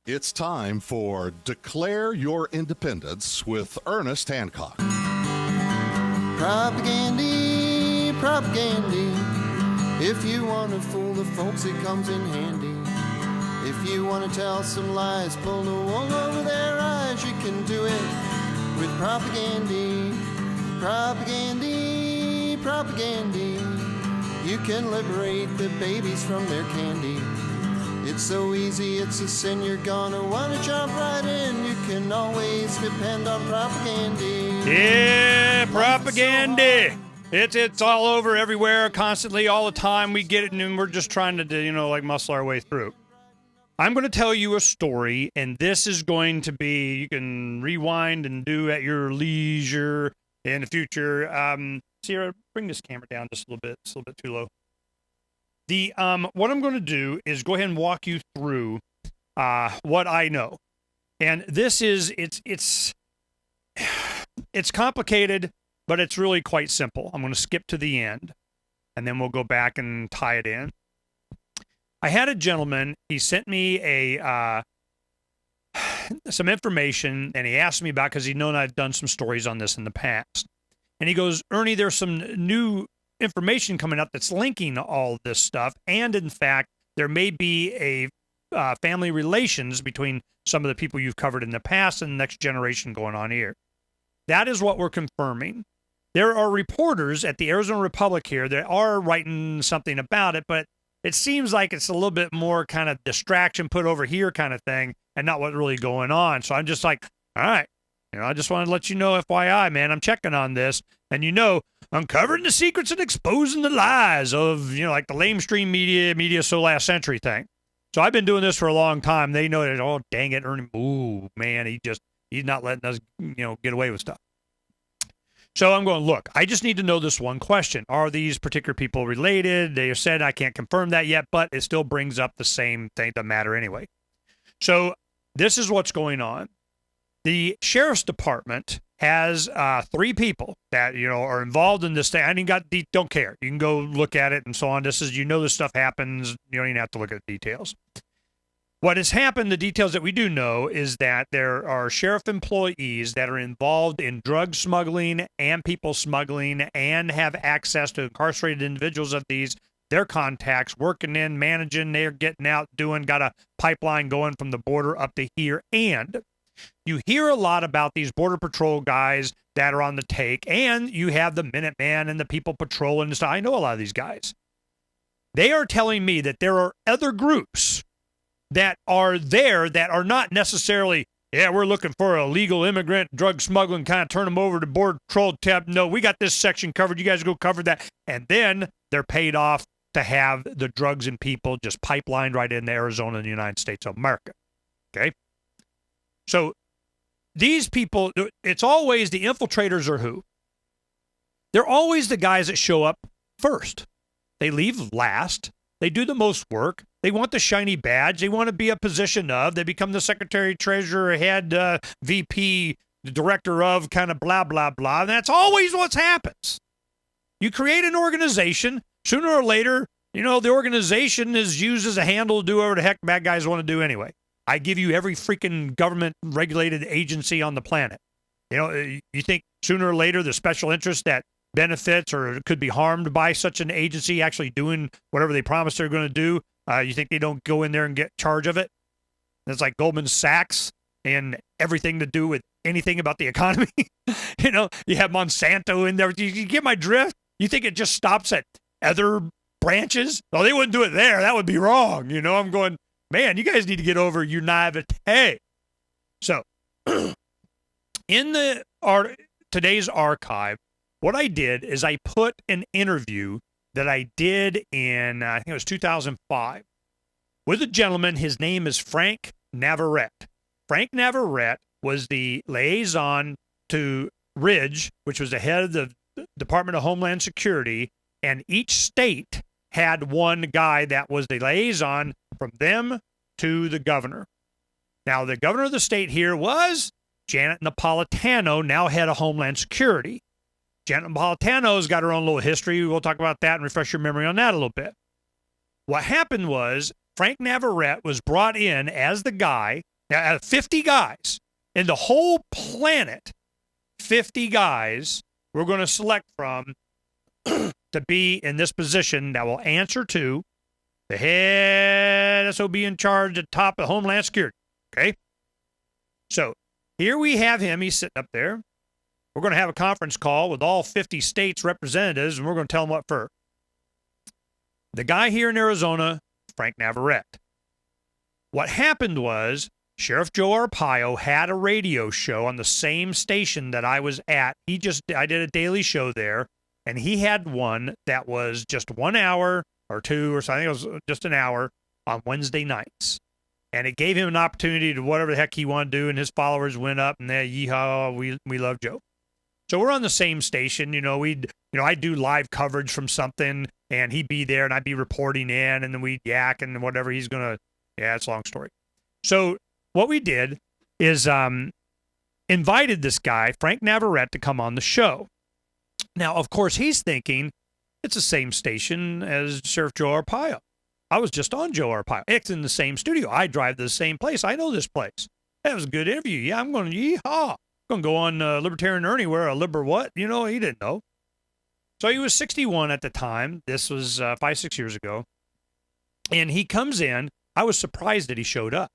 It's time for Declare Your Independence with Ernest Hancock. Propagandy, propagandy. If you want to fool the folks, it comes in handy. If you want to tell some lies, pull the wool over their eyes, you can do it with propagandy. Propagandy, propagandy. You can liberate the babies from their candy. It's so easy, it's a sin, you're gonna wanna jump right in. You can always depend on propagandy. Yeah, propaganda. It's all over everywhere, constantly, all the time. We get it, and we're just trying to, muscle our way through. I'm going to tell you a story, and this is going to be, you can rewind and do at your leisure in the future. Sierra, bring this camera down just a little bit. It's a little bit too low. What I'm going to do is go ahead and walk you through what I know. And this is, it's complicated, but it's really quite simple. I'm going to skip to the end, and then we'll go back and tie it in. I had a gentleman, he sent me some information, and he asked me about, because he'd known I'd done some stories on this in the past. And he goes, Ernie, there's some new information coming up that's linking all this stuff, and in fact, there may be a family relations between some of the people you've covered in the past and the next generation going on here. That is what we're confirming. There are reporters at the Arizona Republic here that are writing something about it, but it seems like it's a little bit more kind of distraction put over here kind of thing, and not what's really going on. So I'm just like, all right, I just wanted to let you know, FYI, man, I'm checking on this, and uncovering the secrets and exposing the lies of, like the lamestream media so last century thing. So I've been doing this for a long time. They know that, oh, dang it, Ernie, ooh, man, he's not letting us, get away with stuff. So I'm going, look, I just need to know this one question. Are these particular people related? They have said I can't confirm that yet, but it still brings up the same thing, the matter anyway. So this is what's going on. The sheriff's department has 3 people that, are involved in this thing. Don't care. You can go look at it and so on. This is, this stuff happens. You don't even have to look at the details. What has happened, the details that we do know, is that there are sheriff employees that are involved in drug smuggling and people smuggling and have access to incarcerated individuals of these. Their contacts, working in, managing, they're getting out, got a pipeline going from the border up to here. And you hear a lot about these Border Patrol guys that are on the take, and you have the Minuteman and the people patrolling and stuff. I know a lot of these guys. They are telling me that there are other groups that are there that are not necessarily, we're looking for a legal immigrant, drug smuggling, kind of turn them over to Border Patrol tab. No, we got this section covered. You guys go cover that. And then they're paid off to have the drugs and people just pipelined right into Arizona and the United States of America. Okay? So these people, it's always the infiltrators are who? They're always the guys that show up first. They leave last. They do the most work. They want the shiny badge. They want to be a position of. They become the secretary, treasurer, head, VP, the director of, kind of blah, blah, blah. And that's always what happens. You create an organization. Sooner or later, the organization is used as a handle to do whatever the heck bad guys want to do anyway. I give you every freaking government-regulated agency on the planet. You think sooner or later the special interest that benefits or could be harmed by such an agency actually doing whatever they promise they're going to do, you think they don't go in there and get charge of it? It's like Goldman Sachs and everything to do with anything about the economy. You have Monsanto in there. You get my drift? You think it just stops at other branches? Oh, they wouldn't do it there. That would be wrong. I'm going, man, you guys need to get over your naivete. So, in today's archive, what I did is I put an interview that I did in, I think it was 2005, with a gentleman. His name is Frank Navarrete. Frank Navarrete was the liaison to Ridge, which was the head of the Department of Homeland Security, and each state had one guy that was the liaison from them to the governor. Now, the governor of the state here was Janet Napolitano, now head of Homeland Security. Janet Napolitano's got her own little history. We'll talk about that and refresh your memory on that a little bit. What happened was Frank Navarrete was brought in as the guy Now, out of 50 guys in the whole planet, 50 guys we're going to select from to be in this position that will answer to the head SOB in charge at the top of Homeland Security. Okay? So here we have him. He's sitting up there. We're going to have a conference call with all 50 states representatives, and we're going to tell them what for. The guy here in Arizona, Frank Navarrete. What happened was Sheriff Joe Arpaio had a radio show on the same station that I was at. I did a daily show there, and he had one that was just 1 hour or two or something. It was just an hour on Wednesday nights. And it gave him an opportunity to whatever the heck he wanted to do, and his followers went up, and they, yeehaw, we love Joe. So we're on the same station. I'd do live coverage from something, and he'd be there, and I'd be reporting in, and then we'd yak and whatever he's going to, it's a long story. So what we did is invited this guy, Frank Navarrete, to come on the show. Now, of course, he's thinking it's the same station as Sheriff Joe Arpaio. I was just on Joe Arpaio. It's in the same studio. I drive to the same place. I know this place. That was a good interview. Yeah, I'm going to yeehaw. I'm going to go on Libertarian Ernie where a liber what? He didn't know. So he was 61 at the time. This was 5-6 years ago. And he comes in. I was surprised that he showed up.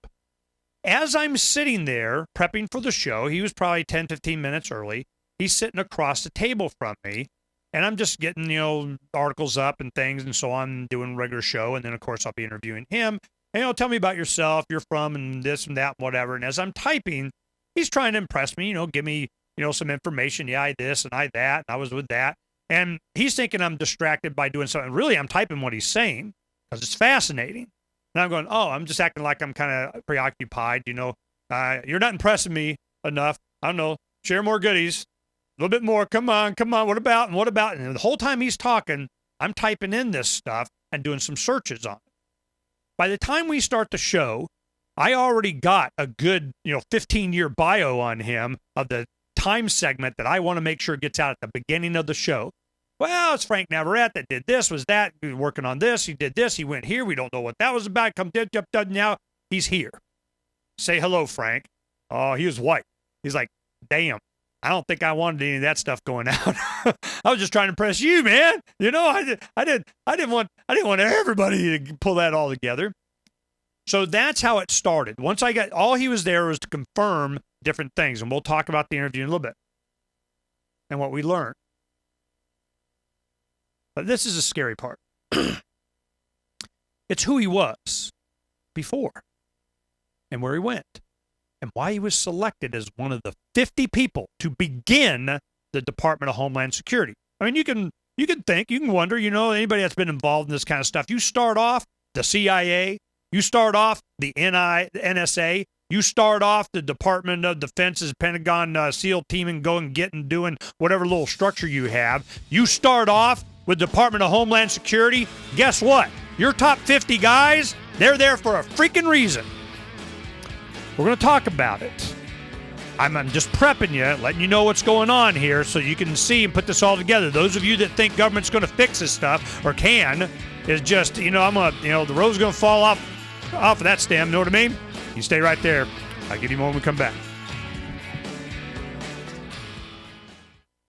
As I'm sitting there prepping for the show, he was probably 10, 15 minutes early. He's sitting across the table from me, and I'm just getting, articles up and things and so on, doing a regular show. And then, of course, I'll be interviewing him. And, tell me about yourself, you're from, and this and that, whatever. And as I'm typing, he's trying to impress me, give me, some information. Yeah, I this and I that, and I was with that. And he's thinking I'm distracted by doing something. Really, I'm typing what he's saying because it's fascinating. And I'm going, I'm just acting like I'm kind of preoccupied. You're not impressing me enough. I don't know. Share more goodies. A little bit more. Come on. What about? And what about? And the whole time he's talking, I'm typing in this stuff and doing some searches on it. By the time we start the show, I already got a good, 15-year bio on him of the time segment that I want to make sure gets out at the beginning of the show. Well, it's Frank Navarrete that did this, was that, he was working on this, he did this, he went here, we don't know what that was about, now he's here. Say hello, Frank. Oh, he was white. He's like, damn, I don't think I wanted any of that stuff going out. I was just trying to impress you, man. I didn't want everybody to pull that all together. So that's how it started. Once I got, all he was there was to confirm different things, and we'll talk about the interview in a little bit and what we learned. But this is a scary part. It's who he was before and where he went and why he was selected as one of the 50 people to begin the Department of Homeland Security. I mean, you can think, you can wonder, anybody that's been involved in this kind of stuff, you start off the CIA, you start off the NSA, you start off the Department of Defense's Pentagon SEAL team and go and get and doing whatever little structure you have. You start off with Department of Homeland Security. Guess what? Your top 50 guys, they're there for a freaking reason. We're going to talk about it. I'm just prepping you, letting you know what's going on here so you can see and put this all together. Those of you that think government's going to fix this stuff or can, is just, the road's going to fall off of that stem, you know what I mean? You stay right there. I'll give you more when we come back.